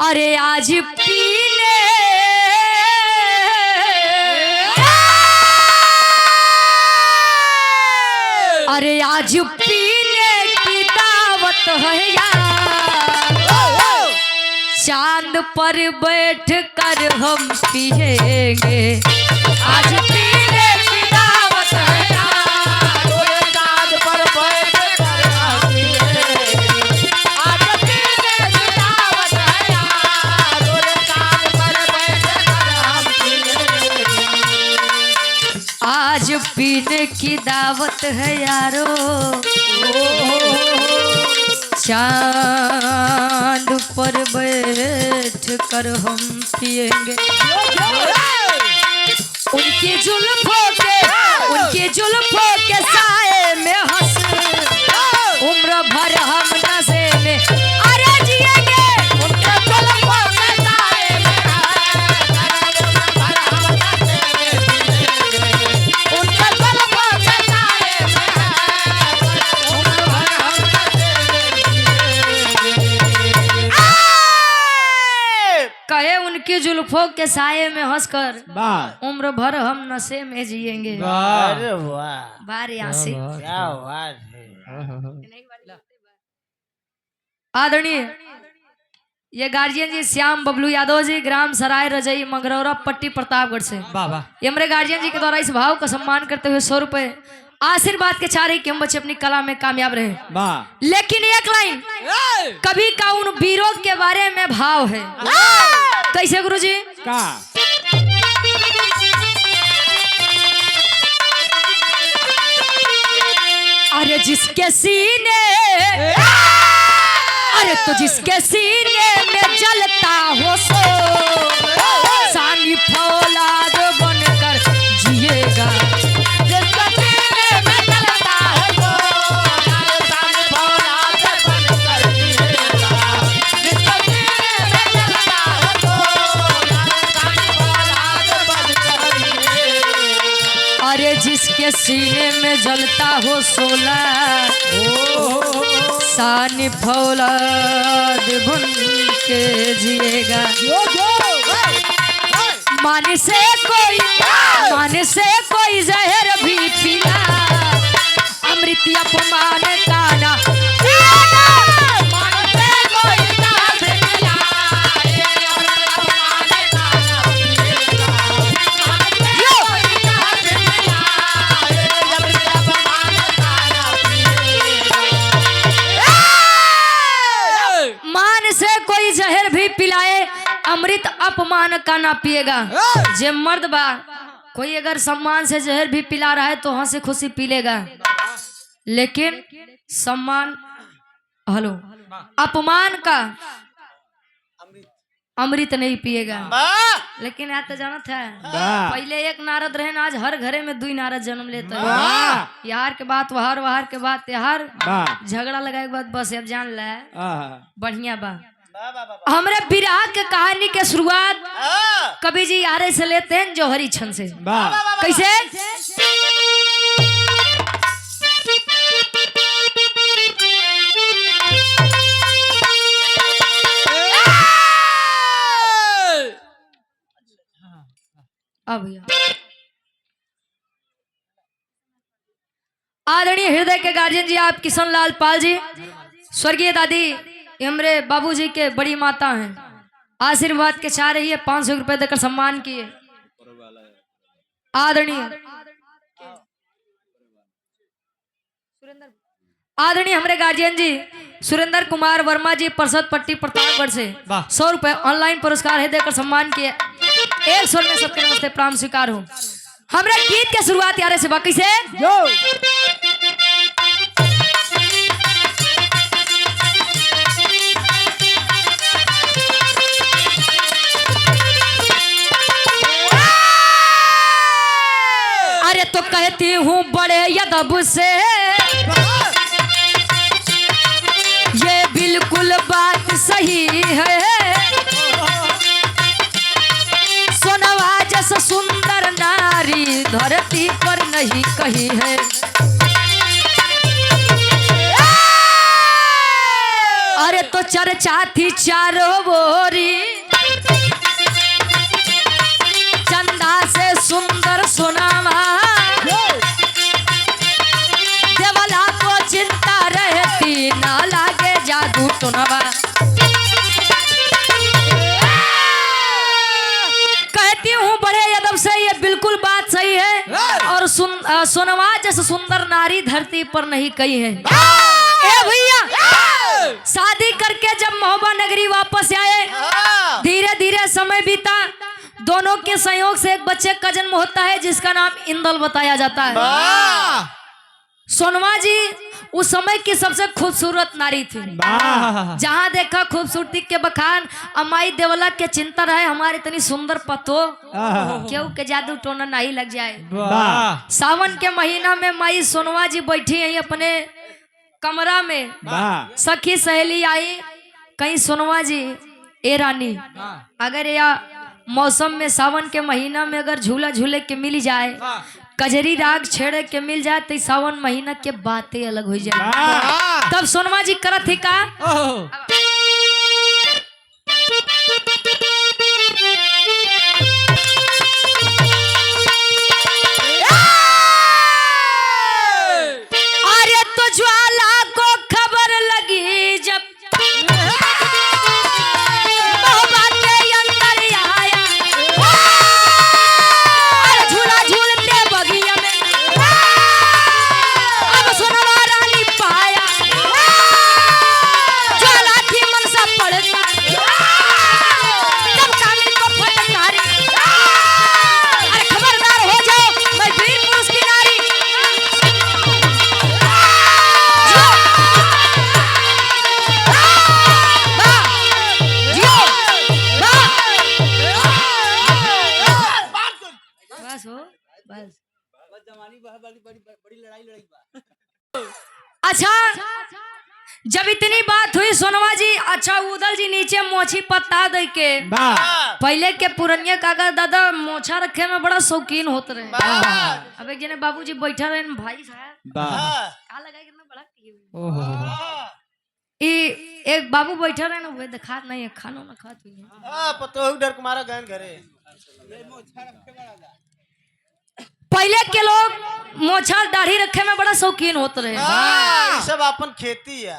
अरे आज पीने अरे आज पीने की दावत है यार, चांद पर बैठ कर हम पिएंगे। आज पीने की दावत है यार, चांद पर बैठ कर हम पिएंगे। आज पीने की दावत है यार, चांद पर बैठ कर हम पिएंगे। आज पीने की दावत है यारो, चांद पर बैठ कर हम पिएंगे। उनकी जुल्फों के साए में हंस उम्र भर हम नशे में अरे जिएंगे। उनके जुल्फों के साए में कहे उनकी जुल्फों के साये में हंसकर उम्र भर हम नशे में जिएंगे। बार यासी आदरणीय ये गार्जियन जी श्याम बबलू यादव जी, ग्राम सराय रजई मंगरौरा पट्टी प्रतापगढ़ से। ये हमारे गार्जियन जी के द्वारा इस भाव का सम्मान करते हुए 100 रुपए आशीर्वाद के चाह रही कि हम बच्चे अपनी कला में कामयाब रहे। लेकिन एक लाइन कभी का उन वीरों के बारे में भाव है। कैसे गुरुजी? अरे जिसके सीने अरे तो जिसके सीने में जलता हो सो सानी फौलाद बनकर जिएगा। अरे जिसके सीने में जलता हो सोला सानी फौलाद बन के जिएगा। माने से कोई जहर भी पीना अमृत अपमान का ना जहर भी पिलाए अमृत अपमान का ना पिएगा। जे मर्द बा कोई अगर सम्मान से जहर भी पिला रहा है तो हंसी खुशी पी लेगा, लेकिन सम्मान अपमान का अमृत नहीं पिएगा। लेकिन यार तो जानत है पहले एक नारद रहे, आज हर घरे में 2 नारद जन्म लेता है। यार के बात वहार, वहार के बात यार, झगड़ा लगाए के बाद बस अब जान ले बढ़िया बा। हमरे विराह के कहानी के शुरुआत कवि जी यारे से लेते हैं जौहरी छंद से। कैसे? आदरणीय हृदय के गार्जियन जी आप किशन लाल पाल जी, स्वर्गीय दादी हमरे बाबूजी के बड़ी माता हैं, आशीर्वाद के चाह रही है 500 रुपए देकर सम्मान किए। आदरणीय हमारे गार्जियन जी सुरेंद्र कुमार वर्मा जी, परसद पट्टी प्रतापगढ़ से 100 रुपए ऑनलाइन पुरस्कार है देकर सम्मान किए। एक स्वर में सबके नमस्ते प्राम स्वीकार हो। हमारे गीत के शुरुआत यारे से बाकी से तो कहती हूँ बड़े यदब से ये बिल्कुल बात सही है। सोनवा जैसा सुंदर नारी धरती पर नहीं कही है। अरे तो चर्चा थी चारों बोरी, चंदा से सुंदर सुनावा, देवला को चिंता रहती ना लागे जादू टुनवा। कहती हूँ बड़े अदब से ये बिल्कुल बात सही है, और सोनवा जैसे सुंदर नारी धरती पर नहीं कही है। ए भैया, शादी करके जब महोबा नगरी वापस आए, धीरे धीरे समय बीता, दोनों के संयोग से एक बच्चे का जन्म होता है जिसका नाम इंदल बताया जाता है। सोनवा जी उस समय की सबसे खूबसूरत नारी थी। जहाँ देखा खूबसूरती के बखान, अमाई देवला के चिंता रहे हमारे इतनी सुंदर पतो क्यों के जादू टोना नहीं लग जाए। सावन के महीना में माई सोनवा जी बैठी है अपने कमरा में, सखी सहेली आई, कहीं सोनवा जी ए रानी अगर या मौसम में सावन के महीना में अगर झूला झूले के मिल जाए, कजरी राग छेड़े के मिल जाए, तो सावन महीना के बातें अलग हो जाए। तब सोनवा जी करत थी का, अरे तो ज्वाला को खबर लगी जब महोबा के अंदर आया, झूला झूलते बगिया में अब सोनवा रानी पाया, ज्वाला की मनसा पड़ता तब कामिल को फटकारी, अरे खबरदार हो जाओ मैं वीर पुरुष की नारी। अच्छा, जब इतनी बात हुई सोनवा जी, अच्छा उदल जी नीचे मोछी पत्ता दे के, पहले के पुरनिया काका दादा मोछा रखे में बड़ा शौकीन होते रहे। अब एक जने बाबूजी बैठा रहे भाई साहब का लगा कितना बड़ा एक बाबू बैठा रहे ना, वे दिखा नहीं है, खाना ना खाती है पतो डर के मारा गए घरे। पहले के लोग मोछा दाढ़ी रखे में बड़ा शौकीन होते रहे। सब अपन खेती है।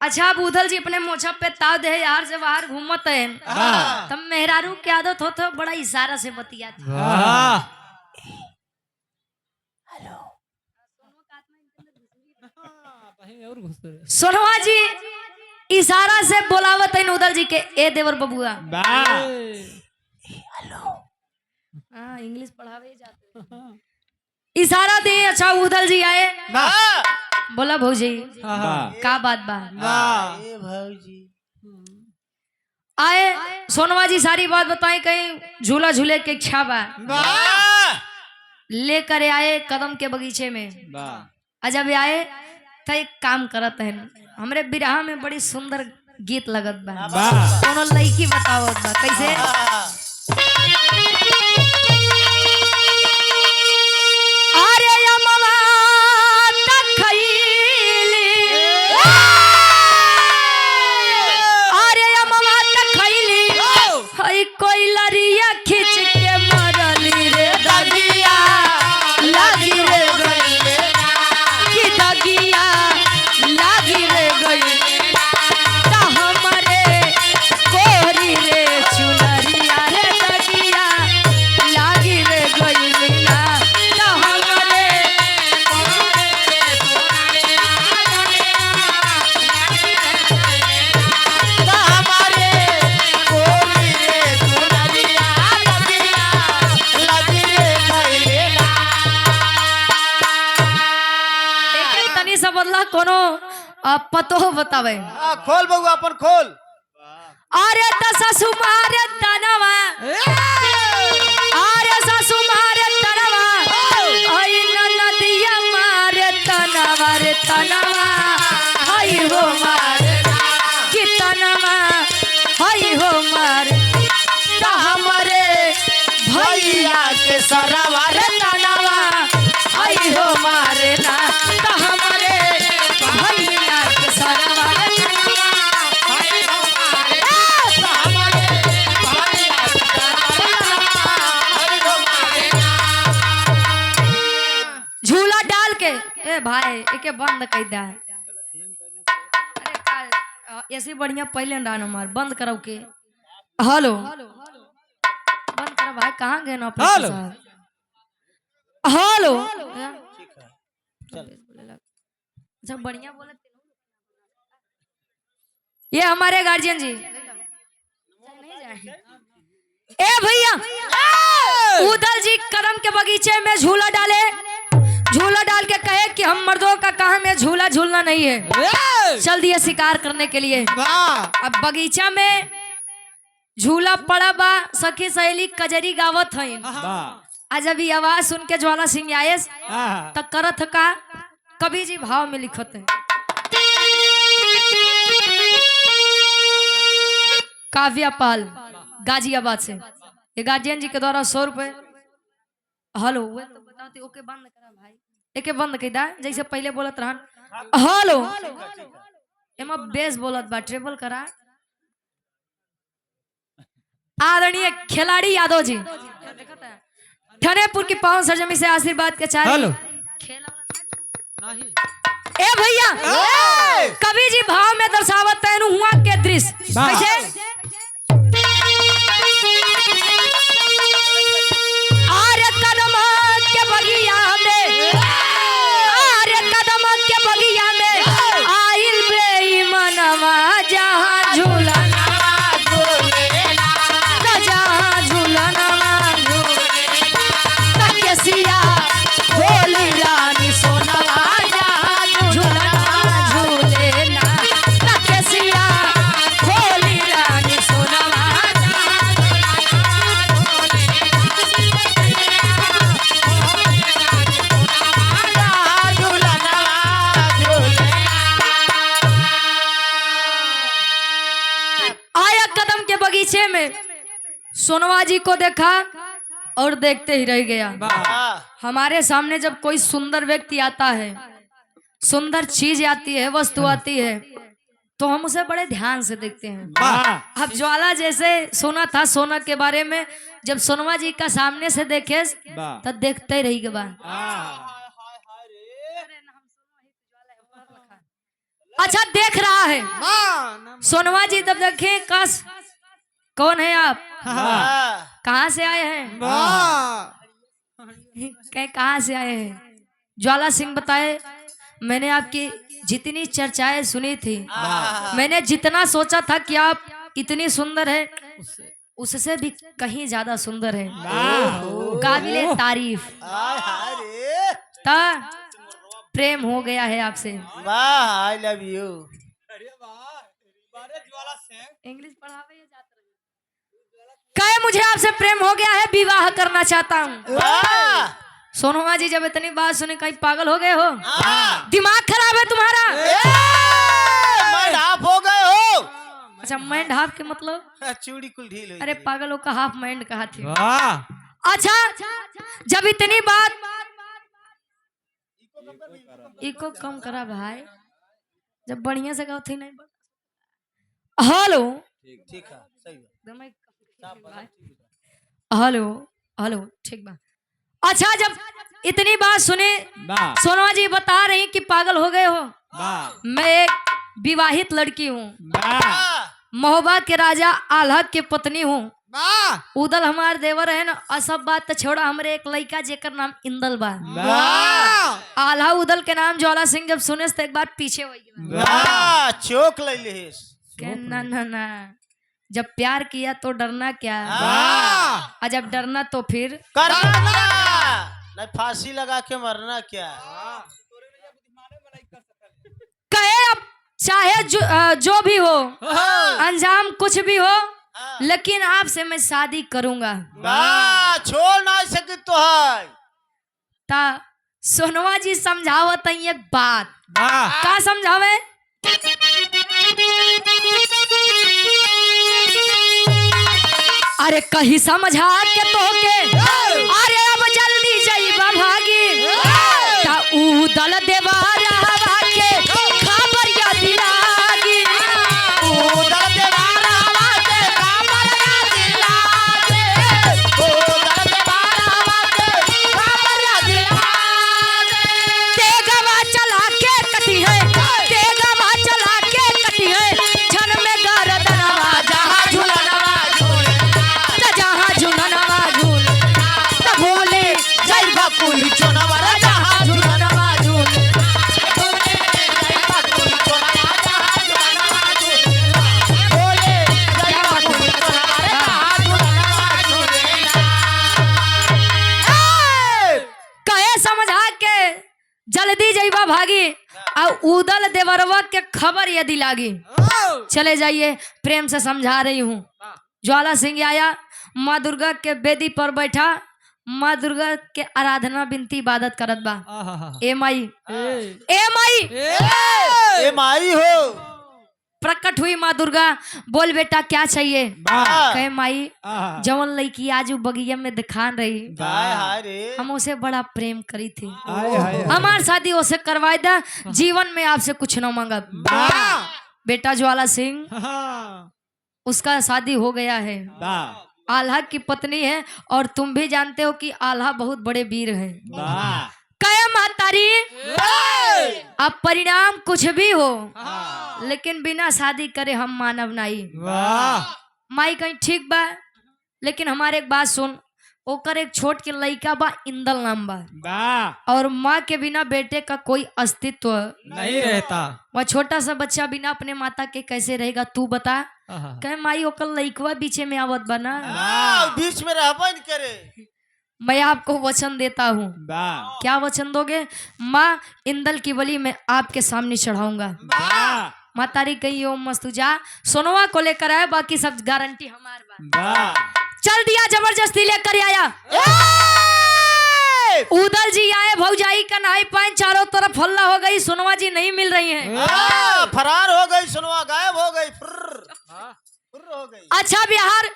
अच्छा, अब उदल जी अपने मोछा पे ताव दे यार से बाहर घूमत है, तब मेहरारू की आदत होता बड़ा इशारा से बतियाती। सोनवा जी इशारा से बोलावत है उदल जी के, ए देवर बबुआ। इंग्लिश पढ़ावे जाते, इशारा दे। अच्छा उदल जी आए, बोला भौजी का बात बा भौजी आए। सोनवा जी सारी बात बताई, कहीं झूला झूले के इच्छा बा, लेकर आए कदम के बगीचे में। जब आए तो एक काम करत है, हमरे बिरहा में बड़ी सुंदर गीत लगत बा, कोनो लड़की बतावत बा कैसे। अरे अमवा तखैली, अरे अमवा तखैली, हई कोई लरिया खींच के मरली रे दगिया, लगी रे गई की दगिया, लगी रे गई ता हमरे कोरी रे चुनरिया रे दगिया, लगी रे गई ना ता हमरे कोरी रे चुनरिया दगिया, लगी रे गई ना। एक तनी सा बदला कोनो पतो बतावे। खोल बउआ अपन खोल। अरे सासु मारे तनवा, अरे सासु मारे तनवा, आई नदिया मारे तनवा रे तनवा, आई हो मारे कि तनवा, आई हो मारे ता हमरे भैया के सरवा रे तनवा, आई हो मारे ना ता झूला डाल के ए भाई एके बंद कर दे। अरे ऐसे बढ़िया पहले डान मार बंद करो के। हेलो बंद करो भाई, कहाँ गए ना हेलो। हेलो ठीक है चल अच्छा बढ़िया बोले। ये हमारे गार्जियन जी ए भैया उदल जी कदम के बगीचे में झूला डाले, झूला डाल के कहे कि हम मर्दों का काम है झूला झूलना नहीं है, चल दिए शिकार करने के लिए। अब बगीचा में झूला पड़ा बा, सखी सहेली कजरी गावत है। आज अभी आवाज सुन के ज्वाला सिंह आए तक करत का कवि जी भाव में लिखत है। काव्या पाल गाजियाबाद से, ये गार्जियन जी के द्वारा 100 रुपए। हेलो वो तो बताते ओके बंद करा भाई, एके बंद कर दा जैसे पहले बोलत रहन। हेलो एमा बेस बोलत बा, ट्रेबल करा। आदरणीय खिलाड़ी यादव जी ठनेपुर की पावन सरजमी से आशीर्वाद के चाहे। हेलो ए भैया कवि जी भाव में दर्शावत तैनु हुआ के दृश्य कैसे। आर्य कदम के बगिया में, आर्य कदम के बगिया में आइल बेईमानवा जहाँ झूलना जहाँ झूलना कसिया बोली रानी सोनवा जहाँ झूलना झूलेना कसिया बोली रानी सोनवा। आया कदम के बगीचे में सोनवा जी को देखा और देखते ही रह गया। हमारे सामने जब कोई सुंदर व्यक्ति आता है, सुंदर चीज आती है, वस्तु आती है, तो हम उसे बड़े ध्यान से देखते हैं। अब ज्वाला जैसे सुना था सोना के बारे में, जब सोनवा जी का सामने से देखे तब देखते ही रह गया। अच्छा देख रहा है सोनवा जी, तब देखे कस कौन है आप, कहाँ से आए हैं, कहाँ से आए हैं। ज्वाला सिंह बताए मैंने आपकी जितनी चर्चाएं सुनी थी, मैंने जितना सोचा था कि आप इतनी सुंदर है, उससे भी कहीं ज्यादा सुंदर है, काबिले तारीफ। ता प्रेम हो गया है आपसे। वाह आई लव यू। इंग्लिश पढ़ावे कहे मुझे आपसे प्रेम हो गया है, विवाह करना चाहता हूँ। सोनुमा जी जब इतनी बात सुनी कहीं पागल हो गए हो, दिमाग खराब है तुम्हारा। मैं हाफ हो गए हो। अच्छा माइंड हाफ के मतलब चूड़ी कुल ढील हुई। अरे पागलों का हाफ माइंड कहा थी। अच्छा जब इतनी बात इको कम करा भाई, जब बढ़िया से गाओ थी नहीं। हेलो ठीक है सही है। हेलो हेलो ठीक बा। अच्छा जब इतनी बात सुने सोनवा जी बता रही कि पागल हो गए हो, मैं एक विवाहित लड़की हूँ, महोबा के राजा आल्हा के पत्नी हूँ। उदल हमार देवर है ना, सब बात तो छोड़ा, हमरे एक लड़का जेकर नाम इंदल बा। आल्हा उदल के नाम ज्वाला सिंह जब सुने तो एक बार पीछे हो गया। चौक ले ले। ना ना ना, जब प्यार किया तो डरना क्या, और जब डरना तो फिर करना नहीं, फांसी लगा के मरना क्या। कहे अब चाहे जो भी हो, अंजाम कुछ भी हो, लेकिन आपसे मैं शादी करूंगा। छोड़ ना सके तो है। ता सोनवा जी समझावत एक बात, का समझावे। अरे कहीं समझा के तो के, अरे अब जल्दी जाइबा भागी, ता उदल देवा रहवा के खबर या दिलागी, उदल देवा रहवा के खबर या दिलागी, उदल देवा रहवा के खबर या दिलागी। जल्दी जइबा भागी और उदल देवरवा के खबर यदि लागी चले जाइए, प्रेम से समझा रही हूँ। ज्वाला सिंह आया, माँ दुर्गा के बेदी पर बैठा, माँ दुर्गा के आराधना बिनती इबादत करत बा। ए माई, ए माई, ए माई हो। प्रकट हुई माँ दुर्गा, बोल बेटा क्या चाहिए? कहे माई जवन लड़की आज बगिया में दिखान रही, हम उसे बड़ा प्रेम करी थी, हमार शादी उसे करवाए दा, जीवन में आपसे कुछ न मांगा। बेटा ज्वाला सिंह, उसका शादी हो गया है, आल्हा की पत्नी है, और तुम भी जानते हो कि आल्हा बहुत बड़े वीर है। कहे महतारी अब परिणाम कुछ भी हो, लेकिन बिना शादी करे हम मानव नहीं। माई कहीं ठीक बा, लेकिन हमारे एक बात सुन, ओकर एक छोट के लड़का बा, इंदल नाम बा, और माँ के बिना बेटे का कोई अस्तित्व नहीं रहता। वह छोटा सा बच्चा बिना अपने माता के कैसे रहेगा, तू बता। कहे माई ओकर लड़कवा बीचे में आवत बा ना, बीच में रहबा नहीं करे। मैं आपको वचन देता हूँ। क्या वचन दोगे? माँ इंदल की बलि मैं आपके सामने चढ़ाऊंगा। मातारी कही ओम मस्तु जा, सोनवा को लेकर आया, बाकी सब गारंटी हमार बा। चल दिया, जबरदस्ती लेकर आया। उदल जी आए, भौजाई का नाई पान चारों तरफ हल्ला हो गई, सोनवा जी नहीं मिल रही हैं। फरार हो गई, सोनवा गायब हो गई, फुर्र हो गई। अच्छा बिहार,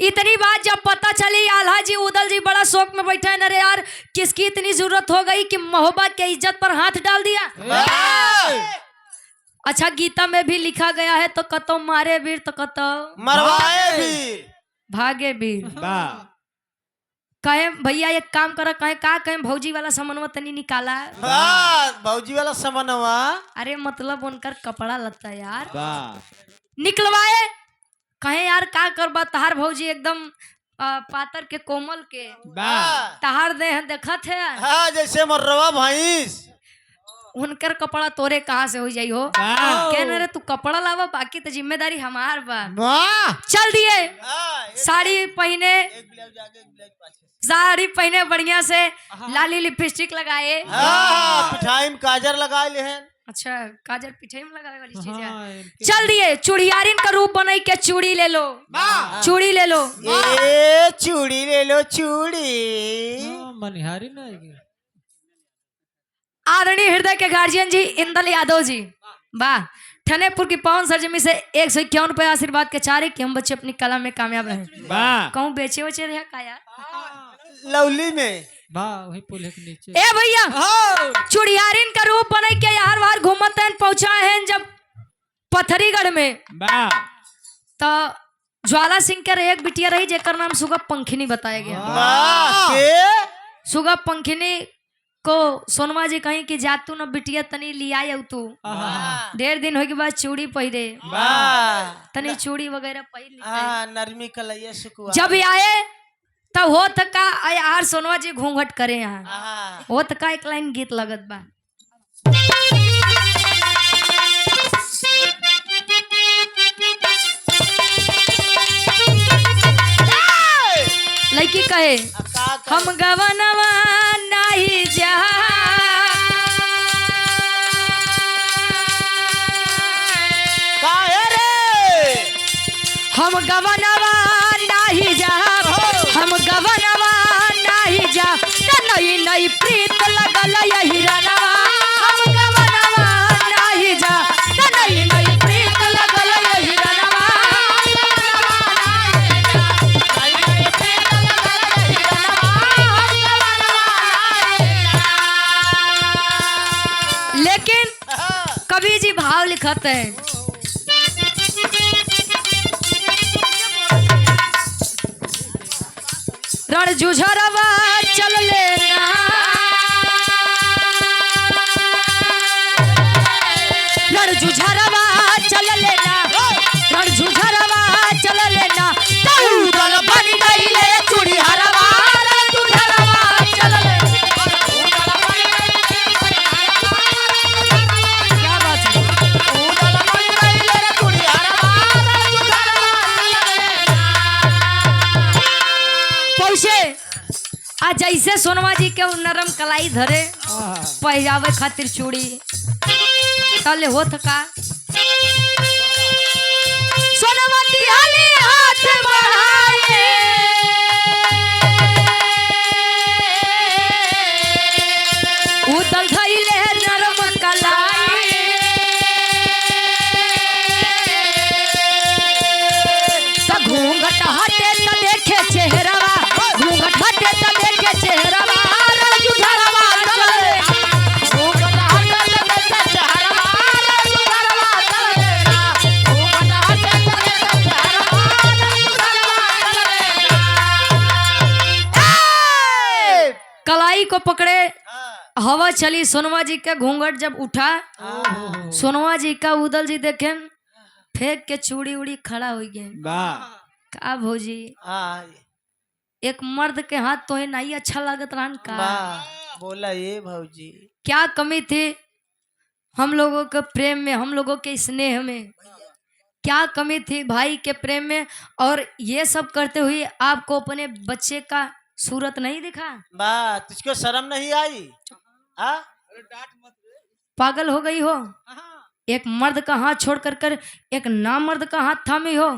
इतनी बात जब पता चली, आल्हा जी उदल जी बड़ा शौक में बैठे, अरे यार किसकी इतनी जरूरत हो गई कि महोबा के इज्जत पर हाथ डाल दिया। अच्छा गीता में भी लिखा गया है, तो कतो मारे वीर तो कतो मरवाए वीर, भागे वीर। कहे भैया एक काम करा, कहे का कहे भौजी वाला सामानवा तनी निकाला। भौजी वाला सामानवा, अरे मतलब उनकर कपड़ा लगता है यार, निकलवाए। कहे यार का करबा, तहार भौजी एकदम पातर के कोमल के, तहार देह देखत है हाँ, जैसे मर्रवा भैंस, उनकर कपड़ा तोरे कहाँ से हो जाई हो। कहने रे तू कपड़ा लावा, बाकी तो जिम्मेदारी हमार बा। चल दिए, साड़ी पहने, साड़ी पहने बढ़िया से, लाली लिपस्टिक लगाए, पिठाई में काजर लगा ले हैं। अच्छा काजल पिठाई में लगाए वाली चीज है। चल दिए, चूड़ियारिन का रूप बनाई के चूड़ी ले लो, चूड़ी ले लो, ए चूड़ी ले लो, चूड़ी मनिहारी नहीं। आदरणीय हृदय के गार्जियन जी इंदल यादव जी, वाह, ठनेपुर की पावन सरजमी से 151 रुपए आशीर्वाद के चारे कि हम बच्चे अपनी कला में कामयाब रहे। कहूँ बेचे वचे रहे का यार, लवली में वही पुल के नीचे। ए भैया चुड़ियारिन का रूप बना के यार बाहर घूमत हैं, पहुंचा है जब पथरीगढ़ में, तो ज्वाला सिंह के एक बिटिया रही जेकर नाम सुगा पंखिनी बताया गया। सुगा पंखिनी को सोनवा जी कहीं कि जा तू न बिटिया तनी लिया तू, ढेर दिन हो के बाद चूड़ी पहिरे, तनी चूड़ी वगैरह पहिर, नरमी कलैया सुकुआ। जब आए तब हो का यार सोनवा जी घूंघट करे, यहाँ हो का एक लाइन गीत लगत बा। लड़की कहे हम गवनवा नहीं जा, हम गवनवा नहीं जा, हम गवनवा नहीं जा, नई नई प्रीत लगल यही रनवा, हम गवनवा नहीं जा, नई नई प्रीत लगल यही रनवा। लेकिन कवि जी भाव लिखते हैं, रण जुझरवा चल लेना, रण जुझरवा चल लेना, रण जुझरवा चल लेना, दल बन गई ले चूड़ी हरवा, रण जुझरवा चल लेना। क्या बात है, दल बन गई ले चूड़ी हरवा, रण जुझरवा चल लेना। पहुंचे आ जैसे सोनवा जी के उ नरम कलाई धरे पहिरावे खातिर चूड़ी तले होत का सोनवा दिहाली हाथ बढ़ाए उदल धइले नरम कलाई त घूंघट हटे त देखे चेहरावा घूंघट हटे त देखे चेहरावा राजू धरवा चले घूंघट हटे त देखे चेहरावा राजू धरवा चलेगा घूंघट हटे त देखे चेहरावा राजू धरवा चलेगा कलाई को पकड़े हाँ। हवा चली सोनवा जी का घूंघट जब उठा सोनवा जी का उदल जी देखे फेंक के चूड़ी उड़ी खड़ा हो गए का भौजी हाँ। एक मर्द के हाथ तो है नहीं अच्छा लागत रहन का बोला ये भौजी क्या कमी थी हम लोगों के प्रेम में हम लोगों के स्नेह में क्या कमी थी भाई के प्रेम में और ये सब करते हुए आपको अपने बच्चे का सूरत नहीं दिखा तुझको शर्म नहीं आई हाँ? पागल हो गई हो एक मर्द का हाथ छोड़ कर एक नामर्द का हाथ थामी हो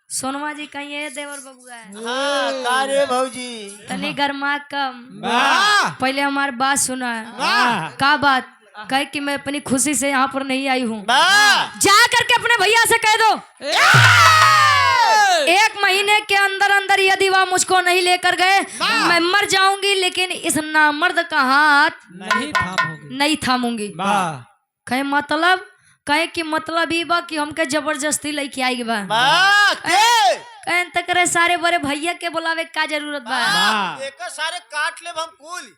सोनवा जी का ये देवर बबुआ है हाँ, का रे भौजी तनी गरमा कम पहले हमारी बात सुना का बात कहे कि मैं अपनी खुशी से यहाँ पर नहीं आई हूँ जा करके अपने भैया से कह दो 1 महीने के अंदर अंदर यदि वह मुझको नहीं लेकर गए मैं मर जाऊंगी लेकिन इस नामर्द का हाथ नहीं थामूंगी कहे मतलब कहे कि मतलब ये बा कि हमके जबरदस्ती लेके आई बा कहे तक रे सारे बड़े भैया के बुलावे का जरूरत बा सारे काट ले हम कुल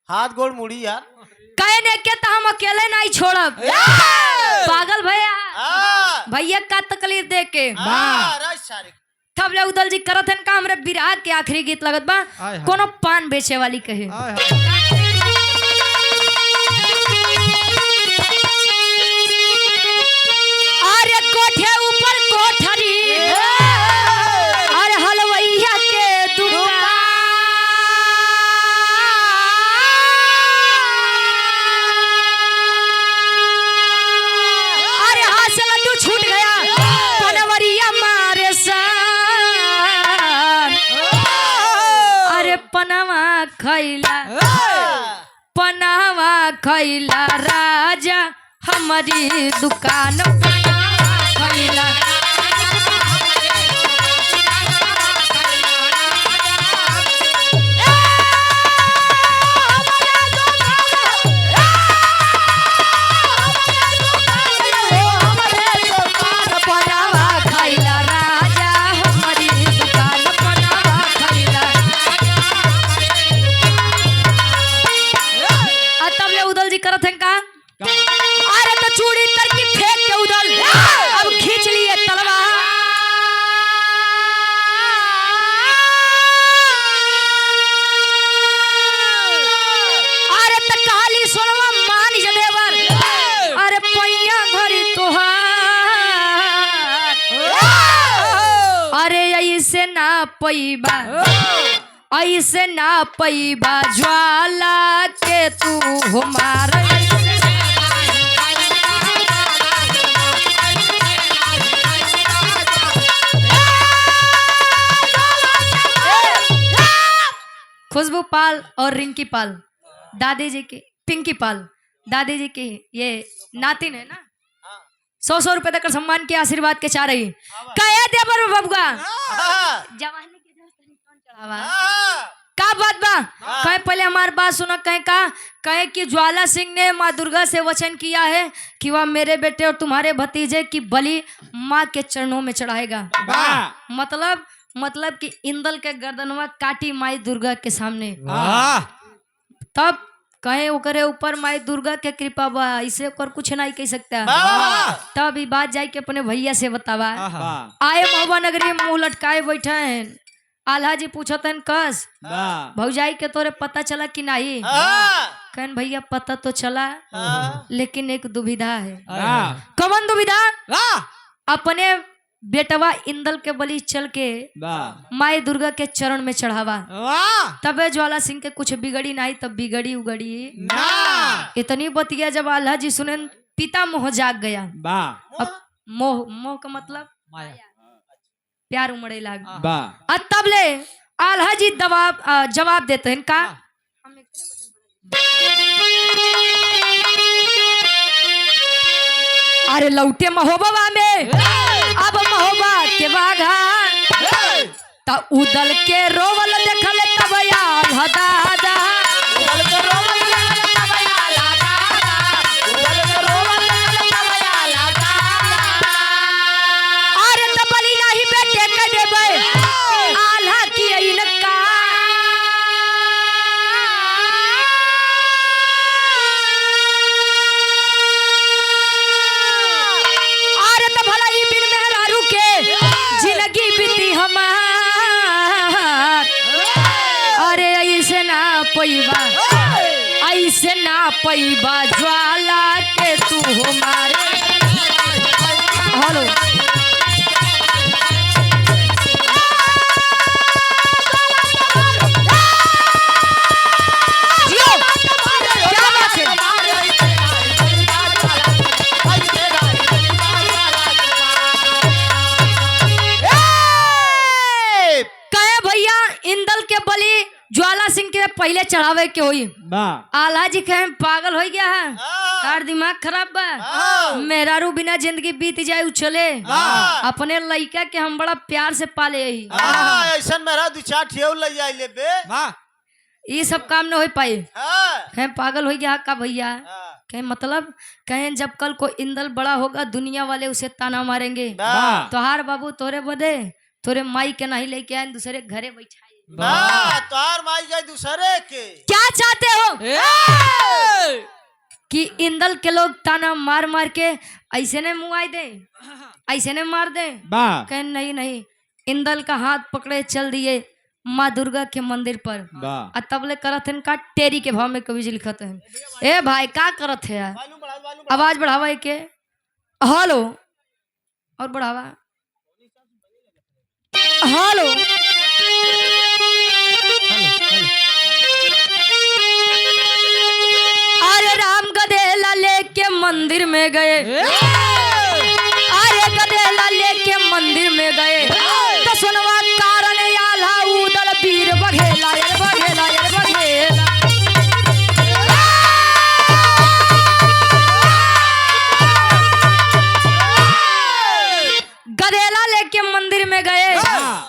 हाथ गोड़ मुड़ी यार कहे ने के तो हम अकेले नहीं छोड़ब पागल भैया भैया का तकलीफ देख के तब ले उदल जी करत हन का हमरे बिरहा के आखिरी गीत लगत बा कोनो पान बेचे वाली कहे अरे कोठे ऊपर कोठरी अरे हलवैया के दुकान अरे हाथ से लड्डू छूट गया पनवरिया मारे सान अरे पनवा खैला राजा हमारी दुकान खैला करत हैं का अरे तो चूड़ी तर की फेंक के उधर अब खींच लिए तलवार अरे तो काली सोनवा मान जदेवर अरे पैया भरी तोहार अरे ऐसे ना पैबा ऐसे ना पैबा ज्वाला के तू हमारा खुशबू पाल और रिंकी पाल दादी जी की पिंकी पाल दादी जी की ये नातिन है ना 100 रुपए तक सम्मान के आशीर्वाद के चाह रही कहे दे पर बबुआ जवानी के चढ़ावा का बात बा कहे पहले हमारी बात सुना कहे कि ज्वाला सिंह ने माँ दुर्गा से वचन किया है कि वह मेरे बेटे और तुम्हारे भतीजे की बलि माँ के चरणों में चढ़ाएगा मतलब कि इंदल के गर्दनवा काटी माई दुर्गा के सामने तब कहे ओकरे ऊपर माई दुर्गा के कृपा बा इसे ओकर कुछ नहीं कह सकता तब ये बात जाए के अपने भैया से बतावा आए महुआ नगरी मुंह लटकाए बैठे हैं आल्हा जी पूछत हैं कस भौजाई के तोरे पता चला कि नहीं कहन भैया पता तो चला लेकिन एक दुविधा है कौन दुविधा अपने बेटवा इंदल के बलि चल के माई दुर्गा के चरण में चढ़ावा। तबे ज्वाला सिंह के कुछ बिगड़ी नहीं, तब बिगड़ी उगड़ी इतनी बतिया जब आल्हा जी सुने पिता मोह जाग गया। अब मोह मोह का मतलब माया प्यार उमड़े लाग। अब तब ले आल्हा जी जवाब देते हैं का अरे लौटे महोबा में अब महोबा के बाघा ता उदल के रोवल देखल तब आल्हा दादा अरे तो बलि नहीं बेटे के देबे आल्हा की इनका अरे तो भला ई बिन मेहरारू के जिंदगी बीती हमार अरे ऐसे ना पैबा ज्वाला के तू हमारे हेलो इंदल के बलि ज्वाला सिंह के पहले चढ़ावे के होई आल्हा जी कहे पागल हो गया है तार दिमाग खराब बा मेहरारू बिना जिंदगी बीत जाए उछले अपने लड़का के हम बड़ा प्यार से पाले ऐसा मेरा दो चार ठेव ले जाए ले बे ये सब काम न हो पाए है पागल हो गया का भैया कहे मतलब कहें जब कल को इंदल बड़ा होगा दुनिया वाले उसे ताना मारेंगे तोहार बाबू तोरे बदे तोरे माई के नहीं लेके आए दूसरे घरे बैठाए तोहार माई जाए दूसरे के क्या चाहते हो कि इंदल के लोग ताना मार मार के ऐसे ने मुआई दे ऐसे ने मार दे कहे नहीं इंदल का हाथ पकड़े चल दिए माँ दुर्गा के मंदिर पर तबले करत है का टेरी के भाव में कवि जी लिखत है ए भाई का करत है आवाज बढ़ावा के हेलो और बढ़ावा हेलो अरे राम गधेला लेके मंदिर में गए अरे गधेला लेके मंदिर में गए तो सुनवा कारण आल्हा उदल वीर बघेला यार बघेला यार बघेला गधेला लेके मंदिर में गए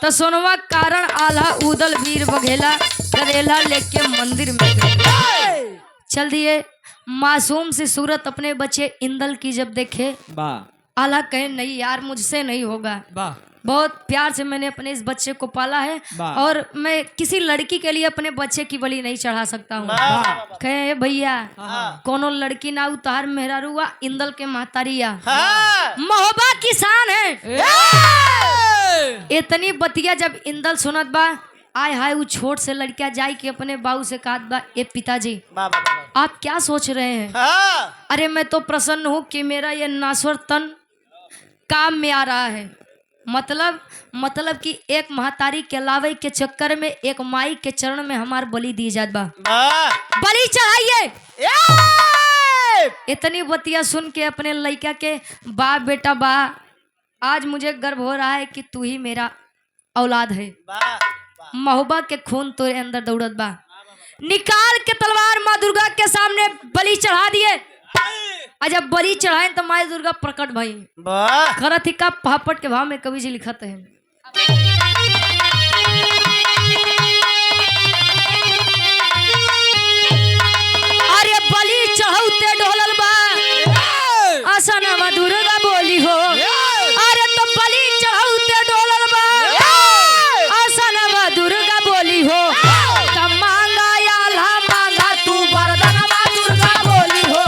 तो सुनवा कारण आल्हा उदल वीर बघेला गधेला लेके मंदिर में गए चल दिए। मासूम सी सूरत अपने बच्चे इंदल की जब देखे आल्हा कहे नहीं यार मुझसे नहीं होगा बहुत प्यार से मैंने अपने इस बच्चे को पाला है और मैं किसी लड़की के लिए अपने बच्चे की बलि नहीं चढ़ा सकता हूँ। कहे भैया कोनो लड़की ना उतार मेहरारूआ इंदल के महतारिया महोबा किसान है। इतनी बतिया जब इंदल सुनत बा आय हाय वो छोट से लड़किया जाई के अपने बाबू से कहत बा ए पिताजी आप क्या सोच रहे हैं? अरे मैं तो प्रसन्न हूँ कि मेरा ये नाश्वर तन काम में आ रहा है। मतलब कि एक महतारी के लावे के चक्कर में एक माई के चरण में हमार बलि दी जात बा बलि चढ़ाइए। इतनी बतिया सुन के अपने लड़का के बाप बेटा बा आज मुझे गर्व हो रहा है कि तू ही मेरा औलाद है। महोबा के खून तोरे अंदर दौड़त बा। निकाल के तलवार माँ दुर्गा के सामने बलि चढ़ा दिए। जब बलि चढ़ाए तो माँ दुर्गा प्रकट भई खरत ही का पापट के भाव में कवि जी लिखत है अरे बलि चढ़ौते डोलल बा असनवा दुर्गा बोली हो। अरे तो बलि चढ़ौते डोलल बा असनवा दुर्गा बोली हो। तब मांगा आल्हा मांगा तू वरदानवा दुर्गा बोली हो।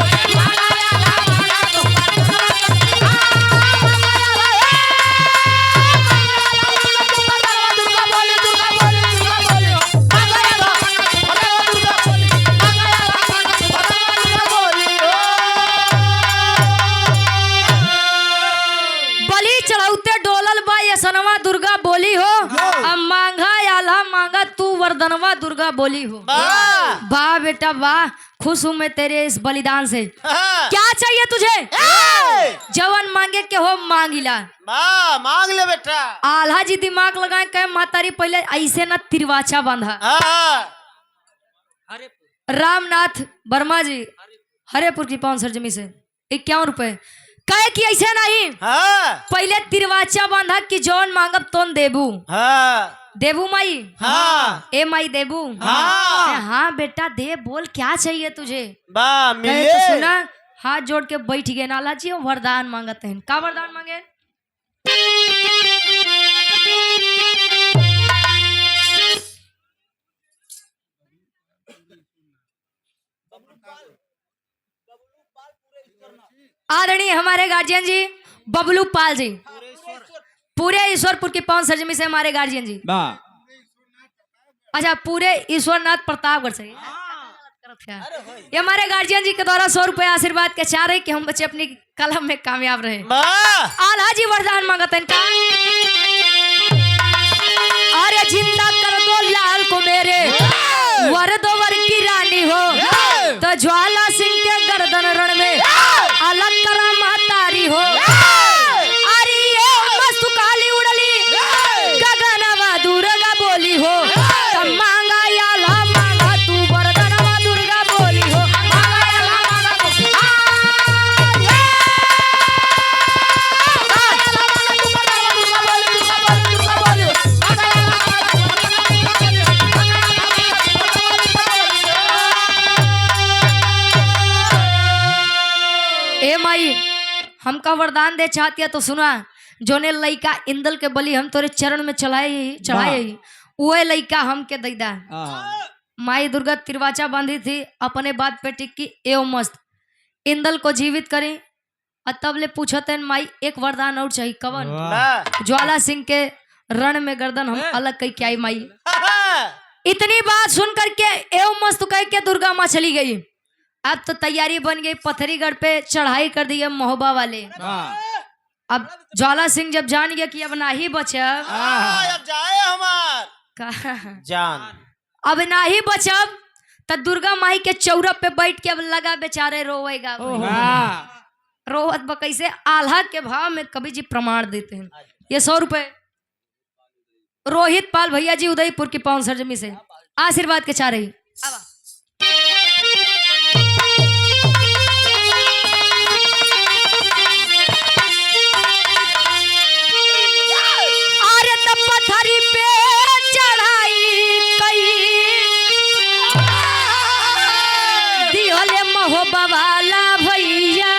दुर्गा बोली हो। वाह वाह बेटा वाह, खुश हूँ मैं तेरे इस बलिदान से। हाँ। क्या चाहिए तुझे? ए! जवन मांगे के हो मांगिला। वाह मांग ले बेटा। आल्हा जी दिमाग लगाए कहे मातारी पहले ऐसे न तिरवाचा बांधा। हाँ रामनाथ वर्मा जी हरेपुर की 500 जमी से 51 रुपए कहे कि ऐसे नहीं, हाँ पहले तिरवाचा बांधा कि जौन मांगब तोन देबू। हाँ देबू माई? हाँ ए माई देबू? हाँ। हाँ बेटा दे, बोल क्या चाहिए तुझे? वाह कहे मिले। तो सुना, हाथ जोड़ के बैठ गए नाला जी वरदान मांगते हैं। का वरदान मांगे? आदरणीय हमारे गार्जियन जी बबलू पाल जी, पूरे ईश्वरपुर की 500 जमी से हमारे गार्जियन जी। अच्छा पूरे ईश्वरनाथ प्रतापगढ़ से ये हमारे गार्जियन जी के द्वारा 100 रुपए आशीर्वाद के चाह रहे कि हम बच्चे अपनी कलम में कामयाब रहे। वाह आल्हा जी वरदान मांगते हैं। अरे जिंदा कर दो लाल को मेरे, वर दो वर की रानी हो, तो ज्वाला सिंह के गर्दन रण में अलग करा महतारी हो। अरे ये मस्त काली उड़ली गगनवा दुर्गा बोली हो, तब मांगा आल्हा मांगा तू वरदानवा दुर्गा बोली हो। ए माई हमका वरदान दे चाहती है तो सुना, जोने लइका इंदल के बलि हम तोरे चरण में चढ़ाए वो लइका हमके दैदा। माई दुर्गा तिरवाचा बांधी थी अपने बात पे टिक्की एवं मस्त इंदल को जीवित करी। और तब ले पूछते माई एक वरदान और चाहिए कवन? वाह ज्वाला सिंह के रण में गर्दन हम अलग कह के आई माई। इतनी बात सुन करके एवं मस्त कह के दुर्गा माँ चली गई। अब तो तैयारी बन गई, पथरीगढ़ पे चढ़ाई कर दी महोबा वाले। अब ज्वाला सिंह जब जान गया कि अब ना ही बचब, अब जाए हमार जान, अब ना ही बचब, तब दुर्गा माई के चौरब पे बैठ के अब लगा बेचारे रोएगा। रोवत बकई से आल्हा के भाव में कवि जी प्रमाण देते हैं। ये 100 रुपए रोहित पाल भैया जी उदयपुर की 500 जमी से आशीर्वाद के चाह रही। अरे तब पथरी पे चढ़ाई कई दिहले महोबा वाला भैया।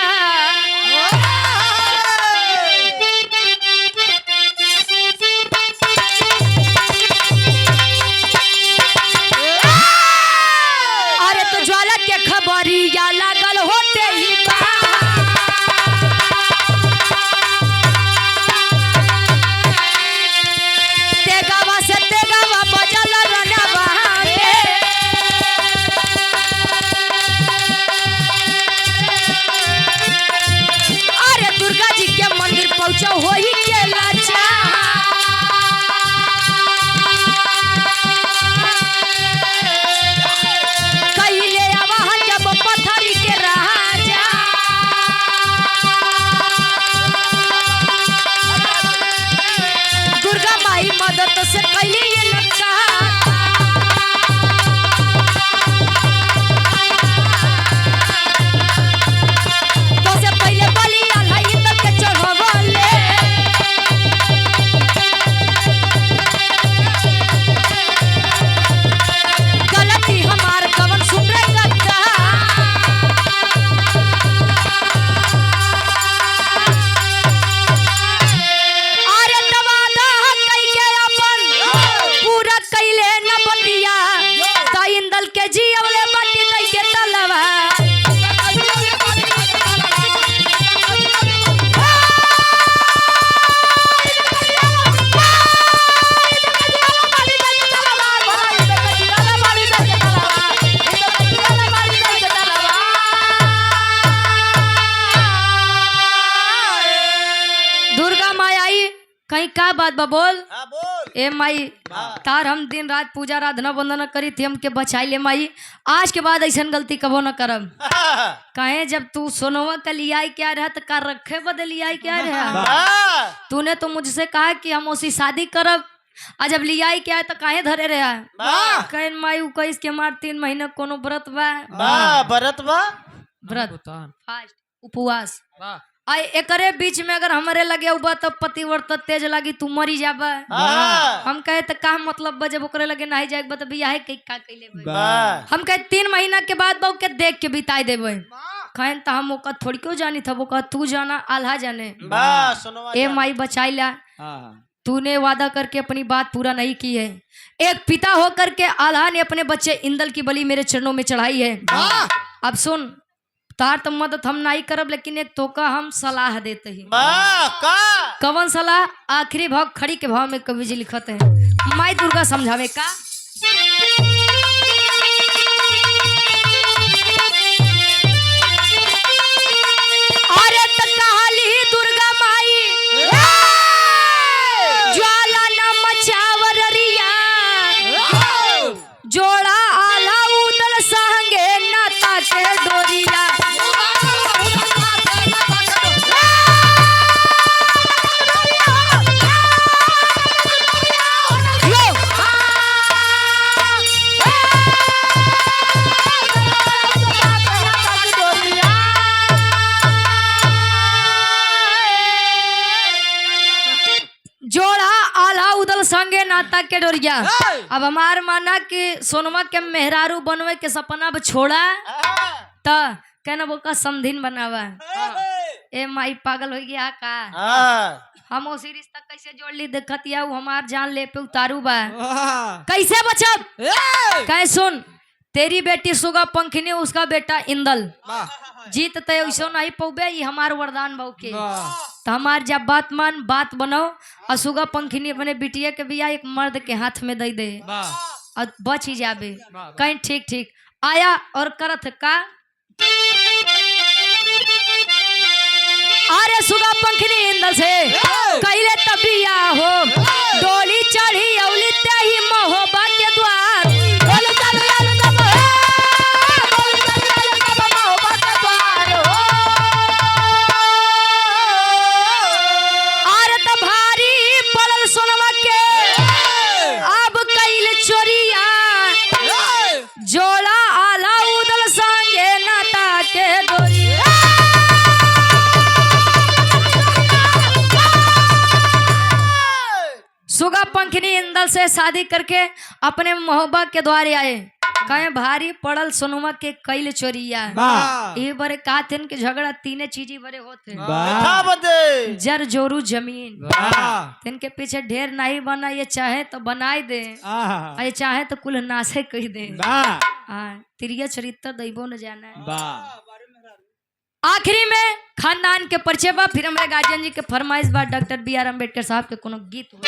अरे तो ज्वाला के खबरिया लागल होते ही तेगावा से तेगावा बजल रनवा में। अरे दुर्गा जी के मंदिर पहुंचा हो ही के लाचा। कहिले आवाज जब पथरी के राजा। का बात बा बोल। हाँ बोल। ए माई तार हम दिन रात पूजा आराधना वंदना करी थी, हमके बचाई ले माई। आज के बाद ऐसा गलती कबो न करब। कहे जब तू सोनवा का लिया क्या रहा तो का रखे बदल लिया क्या रहा। तूने तो मुझसे कहा कि हम उसी शादी करब, आज जब लिया क्या है तो काहे धरे रहा। कहे माई 21 के मार 3 महीना कोनो व्रत बा। व्रत बा व्रत भगवान। फास्ट उपवास वाह आई एकरे बीच में अगर हमारे लगे उबा तब पतिव्रत तेज लगी तू मरी जाबा। हम कहे तो का मतलब बा जब ओकरे लगे नहीं जाए तो बियाह है का कैले बा। हम कहे 3 महीना के बाद बहू के देख के बिताई देबे। कहन त हम ओका थोड़ी क्यों जानी था, वो कहा तू जाना आल्हा जाने। ए माई बचाई ला, तूने वादा करके अपनी बात पूरा नहीं की है। एक पिता होकर के आल्हा ने अपने बच्चे इंदल की बलि मेरे चरणों में चढ़ाई है। अब सुन तार तो मदद हम नहीं करब, लेकिन एक तोका हम सलाह देते ही। कवन सलाह? आखिरी भाव खड़ी के भाव में कवि जी लिखते हैं, माई दुर्गा समझावे का। अरे काली दुर्गा माई ज्वाला न मचावर रिया, जोड़ा आला उदल संगे नाता के डोरिया। जोड़ा आला उदल संगे नाता के डोरिया। अब हमार माना कि सोनमा के मेहरारू बनवे के सपना अब छोड़ा त कहना वो का समधिन बनावा। ए माई पागल हो गया का। हम उसी रिश्ता कैसे जोड़ ली देखतिया, हमार जान ले पे उतारू बा। कैसे बचब? कहे सुन, तेरी बेटी सुगा पंखनी, उसका बेटा इंदल। जीत ते ऐसा नहीं पौबे, ये हमार वरदान बहु के। तो हमार जब बात मान बात बनाओ, असुगा पंखनी अपने बिटिया के बिया एक मर्द के हाथ में दे दे और बच ही जाबे। कहीं ठीक ठीक आया और करत का। अरे सुगा पंखनी इंदल से कैले तबिया हो, डोली चढ़ी औली ते ही महोबा के द्वार। जोड़ा आला उदल संगे नाता के डोरिया। सुगा पंखनी इंदल से शादी करके अपने मोहब्बा के द्वारे आए। कहे भारी पड़ल सोनुमा के कैल चोरिया। ये बड़े काथिन के झगड़ा तीने चीजी बड़े होते, जर जोरू जमीन। इनके पीछे ढेर नहीं बना, ये चाहे तो बनाई दे, ये चाहे तो कुल नाशे कह दे। तिरिया चरित्र दैबो न जाना है। आखिरी में खानदान के परिचय बा, फिर हमारे गार्जियन जी के फरमाइश बा डॉक्टर बी आर अम्बेडकर साहब के कोनो गीत हो।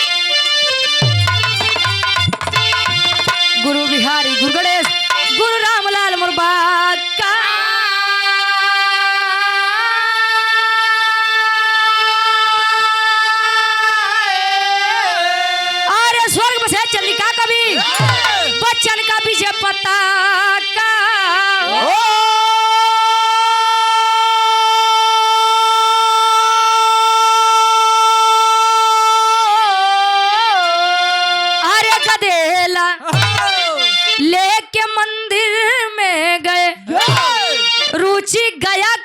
गुरु बिहारी गुरु गणेश गुरु रामलाल मुरबाद का। अरे स्वर्ग बसे चंद्रिका कवि बच्चन का विजय पता का। लेके मंदिर में गए, रुचि गया